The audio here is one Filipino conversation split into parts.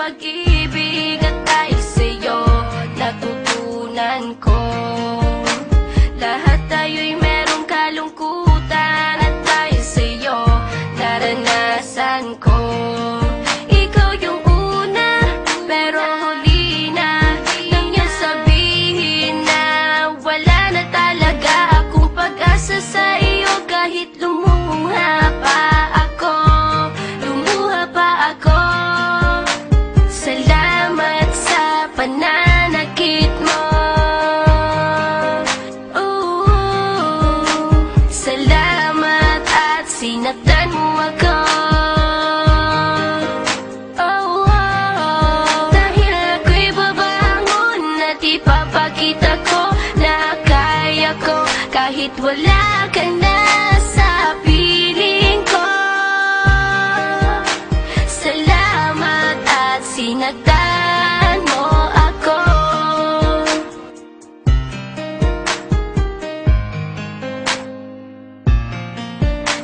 pag-ibig at dahil sa'yo natutunan ko. Lahat tayo'y merong kalungkutan at dahil sa'yo naranasan ko. Ikaw yung una pero huli na, nang yan sabihin na wala na talaga akong pag-asa sa iyo. Kahit lumuha pa ako, salamat sa pananakit mo. Salamat at sinaktan mo ako. Dahil ako'y babangon at ipapakita ko na kaya ko kahit wala ka na sa piling ko. Salamat at sinaktan mo ako.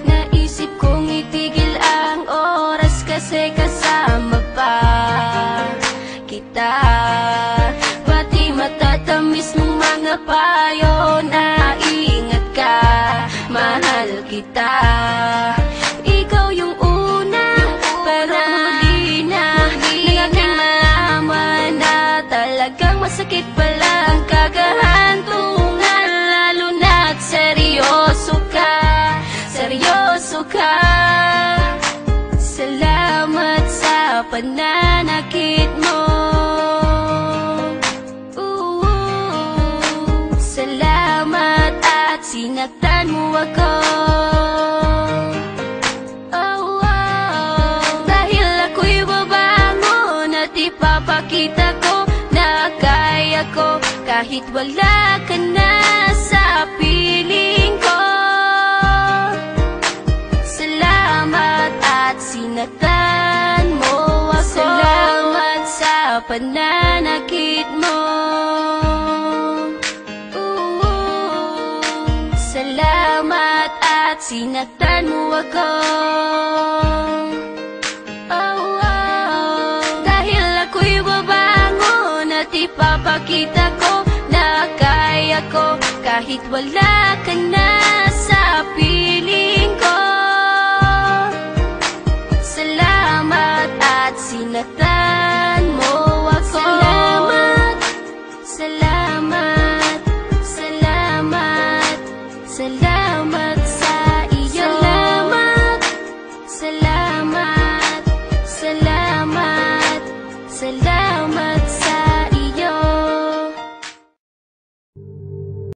Naisip kong itigil ang oras kasi kasama pa kita. Pati matatamis mong mga payo na ingat ka, mahal kita. Ikaw yung una pero huli na, nang aking malaman na talagang masakit pala ang kagahantungan. Lalo na't seryoso ka, seryoso ka. Salamat sa pananakit mo. Salamat at sinaktan mo ako. Dahil ako'y babangon at ipapakita ko na kaya ko kahit wala ka na sa piling ko. Salamat at sinaktan mo ako. Salamat sa pananakit mo. Salamat at sinaktan mo ako. Dahil ako'y babangon at ipapakita ko na kaya ko kahit wala ka na sa piling ko. Salamat at sinaktan mo ako. Salamat, salamat, salamat, salamat.